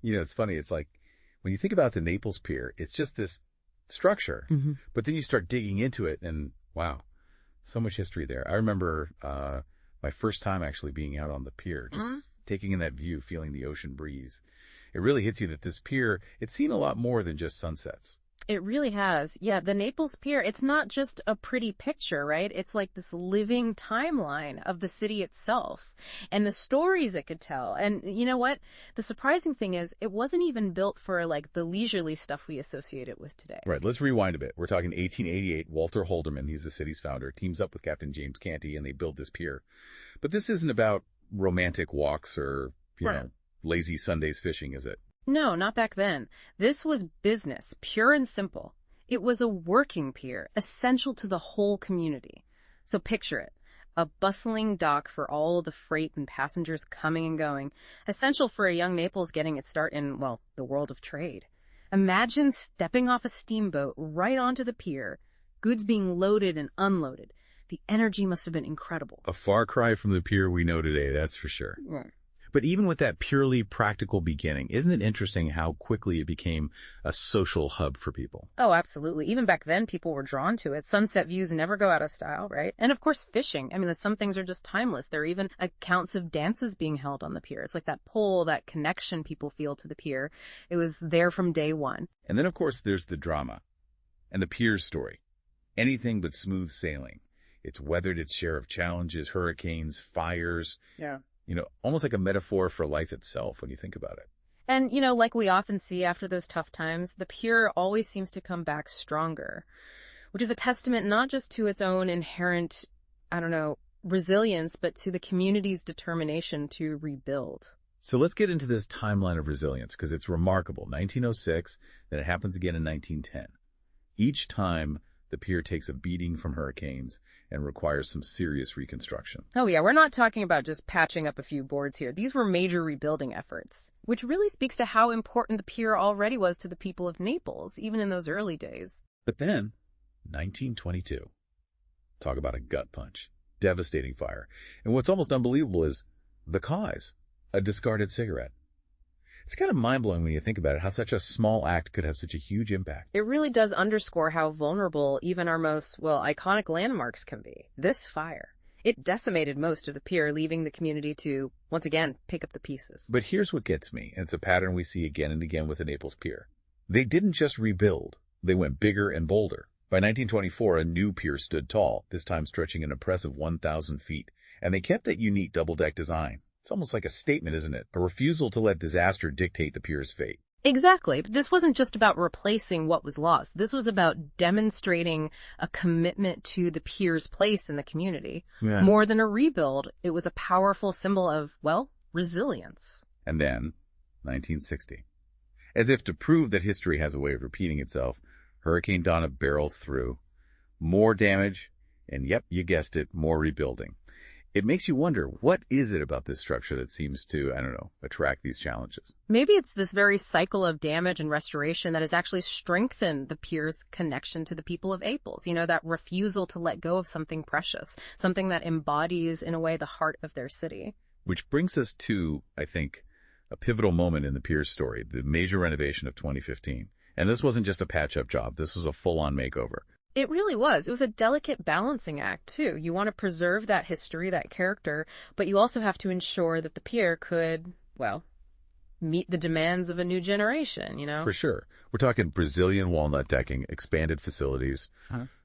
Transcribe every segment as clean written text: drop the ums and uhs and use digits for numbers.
It's funny. It's like when you think about the Naples Pier, it's just this structure, but then you start digging into it and wow, so much history there. I remember my first time actually being out on the pier, just taking in that view, feeling the ocean breeze. It really hits you that this pier, it's seen a lot more than just sunsets. It really has. Yeah, the Naples Pier, it's not just a pretty picture, right? It's like this living timeline of the city itself and the stories it could tell. And you know what? The surprising thing is it wasn't even built for like the leisurely stuff we associate it with today. Right, let's rewind a bit. We're talking 1888. Walter Holderman, he's the city's founder, teams up with Captain James Canty and they build this pier. But this isn't about romantic walks or, lazy Sundays fishing, is it? No, not back then. This was business, pure and simple. It was a working pier, essential to the whole community. So picture it. A bustling dock for all the freight and passengers coming and going, essential for a young Naples getting its start in, well, the world of trade. Imagine stepping off a steamboat right onto the pier, goods being loaded and unloaded. The energy must have been incredible. A far cry from the pier we know today, that's for sure. Right. But even with that purely practical beginning, isn't it interesting how quickly it became a social hub for people? Oh, absolutely. Even back then, people were drawn to it. Sunset views never go out of style, right? And of course, fishing. I mean, some things are just timeless. There are even accounts of dances being held on the pier. It's like that pull, that connection people feel to the pier. It was there from day one. And then, of course, there's the drama and the pier's story. Anything but smooth sailing. It's weathered its share of challenges, hurricanes, fires. Yeah. Almost like a metaphor for life itself when you think about it. And, like we often see after those tough times, the pier always seems to come back stronger, which is a testament not just to its own inherent, resilience, but to the community's determination to rebuild. So let's get into this timeline of resilience because it's remarkable. 1906, then it happens again in 1910. Each time, the pier takes a beating from hurricanes and requires some serious reconstruction. Oh yeah, we're not talking about just patching up a few boards here. These were major rebuilding efforts, which really speaks to how important the pier already was to the people of Naples, even in those early days. But then, 1922. Talk about a gut punch. Devastating fire. And what's almost unbelievable is the cause, a discarded cigarette. It's kind of mind-blowing when you think about it, how such a small act could have such a huge impact. It really does underscore how vulnerable even our most, iconic landmarks can be. This fire. It decimated most of the pier, leaving the community to, once again, pick up the pieces. But here's what gets me, and it's a pattern we see again and again with the Naples Pier. They didn't just rebuild, they went bigger and bolder. By 1924, a new pier stood tall, this time stretching an impressive 1,000 feet, and they kept that unique double-deck design. It's almost like a statement, isn't it? A refusal to let disaster dictate the pier's fate. Exactly. But this wasn't just about replacing what was lost. This was about demonstrating a commitment to the pier's place in the community. Yeah. More than a rebuild, it was a powerful symbol of, resilience. And then, 1960. As if to prove that history has a way of repeating itself, Hurricane Donna barrels through. More damage, and yep, you guessed it, more rebuilding. It makes you wonder, what is it about this structure that seems to, attract these challenges? Maybe it's this very cycle of damage and restoration that has actually strengthened the pier's connection to the people of Naples. That refusal to let go of something precious, something that embodies, in a way, the heart of their city. Which brings us to, I think, a pivotal moment in the pier's story, the major renovation of 2015. And this wasn't just a patch-up job. This was a full-on makeover. It really was. It was a delicate balancing act, too. You want to preserve that history, that character, but you also have to ensure that the pier could, meet the demands of a new generation, For sure. We're talking Brazilian walnut decking, expanded facilities.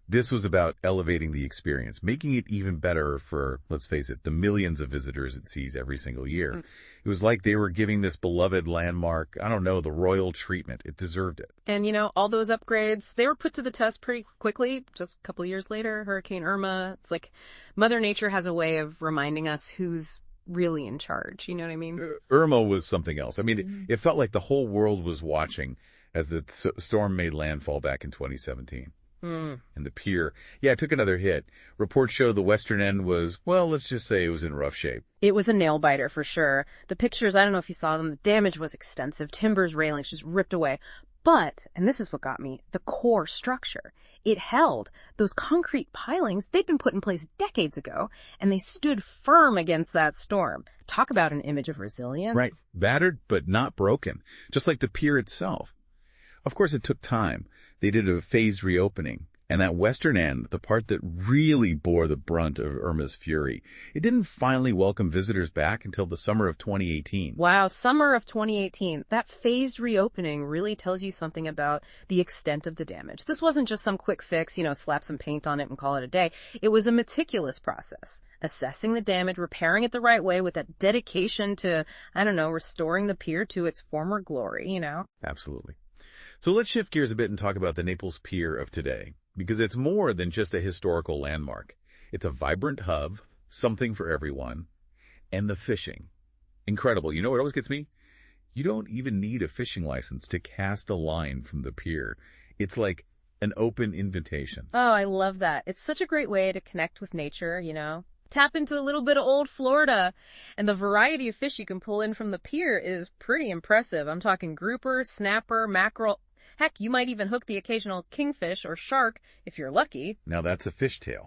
This was about elevating the experience, making it even better for, let's face it, the millions of visitors it sees every single year. It was like they were giving this beloved landmark, the royal treatment. It deserved it. And, all those upgrades, they were put to the test pretty quickly. Just a couple years later, Hurricane Irma. It's like Mother Nature has a way of reminding us who's really in charge. You know what I mean? Irma was something else. It felt like the whole world was watching as the storm made landfall back in 2017. Mm. And the pier, yeah, it took another hit. Reports show the western end was, well, let's just say it was in rough shape. It was a nail-biter for sure. The pictures, I don't know if you saw them, the damage was extensive. Timbers, railings just ripped away. But, and this is what got me, the core structure. It held. Those concrete pilings, they'd been put in place decades ago, and they stood firm against that storm. Talk about an image of resilience. Right. Battered, but not broken. Just like the pier itself. Of course, it took time. They did a phased reopening. And that western end, the part that really bore the brunt of Irma's fury, it didn't finally welcome visitors back until the summer of 2018. Wow, summer of 2018. That phased reopening really tells you something about the extent of the damage. This wasn't just some quick fix, slap some paint on it and call it a day. It was a meticulous process. Assessing the damage, repairing it the right way with that dedication to, restoring the pier to its former glory, Absolutely. So let's shift gears a bit and talk about the Naples Pier of today. Because it's more than just a historical landmark. It's a vibrant hub, something for everyone, and the fishing. Incredible. You know what always gets me? You don't even need a fishing license to cast a line from the pier. It's like an open invitation. Oh, I love that. It's such a great way to connect with nature, Tap into a little bit of old Florida. And the variety of fish you can pull in from the pier is pretty impressive. I'm talking grouper, snapper, mackerel. Heck, you might even hook the occasional kingfish or shark if you're lucky. Now that's a fishtail.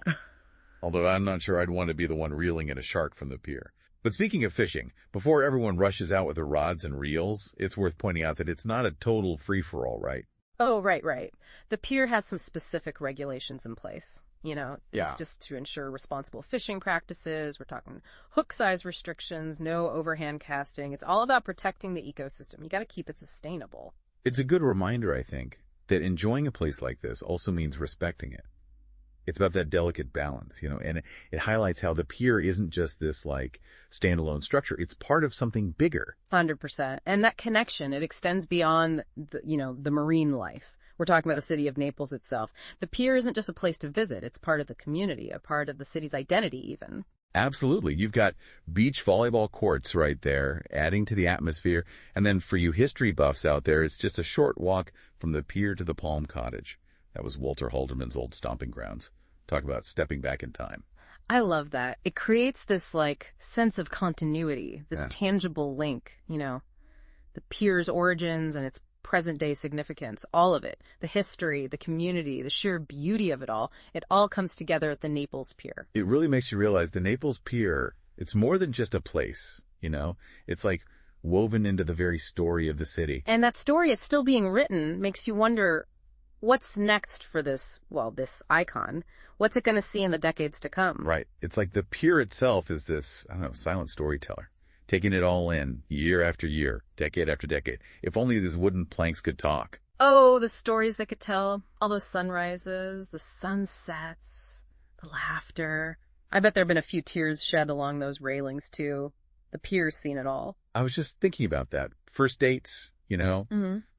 Although I'm not sure I'd want to be the one reeling in a shark from the pier. But speaking of fishing, before everyone rushes out with their rods and reels, it's worth pointing out that it's not a total free-for-all, right? Oh, right. The pier has some specific regulations in place. It's just to ensure responsible fishing practices. We're talking hook size restrictions, no overhand casting. It's all about protecting the ecosystem. You got to keep it sustainable. It's a good reminder, I think, that enjoying a place like this also means respecting it. It's about that delicate balance, and it highlights how the pier isn't just this, standalone structure. It's part of something bigger. 100%. And that connection, it extends beyond, the marine life. We're talking about the city of Naples itself. The pier isn't just a place to visit. It's part of the community, a part of the city's identity, even. Absolutely. You've got beach volleyball courts right there, adding to the atmosphere. And then for you history buffs out there, it's just a short walk from the pier to the Palm Cottage. That was Walter Halderman's old stomping grounds. Talk about stepping back in time. I love that. It creates this, sense of continuity, this tangible link, the pier's origins and its present-day significance, all of it, the history, the community, the sheer beauty of it all comes together at the Naples Pier. It really makes you realize the Naples Pier, it's more than just a place, It's woven into the very story of the city. And that story, it's still being written, makes you wonder, what's next for this icon? What's it going to see in the decades to come? Right. It's like the pier itself is this, silent storyteller. Taking it all in, year after year, decade after decade. If only these wooden planks could talk. Oh, the stories they could tell. All those sunrises, the sunsets, the laughter. I bet there have been a few tears shed along those railings, too. The pier's seen it all. I was just thinking about that. First dates,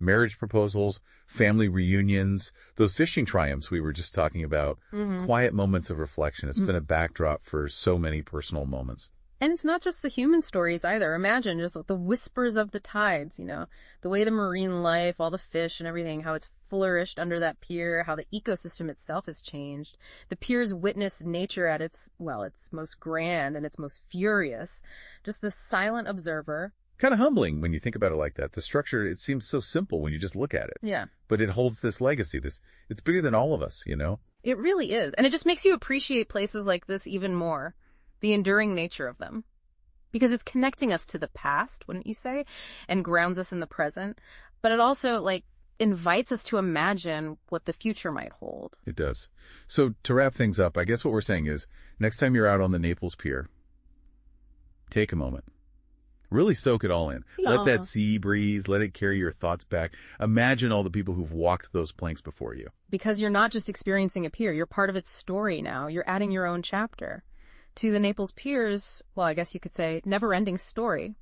marriage proposals, family reunions, those fishing triumphs we were just talking about, quiet moments of reflection. It's been a backdrop for so many personal moments. And it's not just the human stories either. Imagine just the whispers of the tides, the way the marine life, all the fish and everything, how it's flourished under that pier, how the ecosystem itself has changed. The pier's witnessed nature at its most grand and its most furious. Just the silent observer. Kind of humbling when you think about it like that. The structure, it seems so simple when you just look at it. Yeah. But it holds this legacy. It's bigger than all of us, It really is. And it just makes you appreciate places like this even more. The enduring nature of them. Because it's connecting us to the past, wouldn't you say? And grounds us in the present. But it also, invites us to imagine what the future might hold. It does. So to wrap things up, I guess what we're saying is, next time you're out on the Naples Pier, take a moment. Really soak it all in. Yeah. Let that sea breeze, let it carry your thoughts back. Imagine all the people who've walked those planks before you. Because you're not just experiencing a pier, you're part of its story now. You're adding your own chapter to the Naples Pier's, I guess you could say, never-ending story.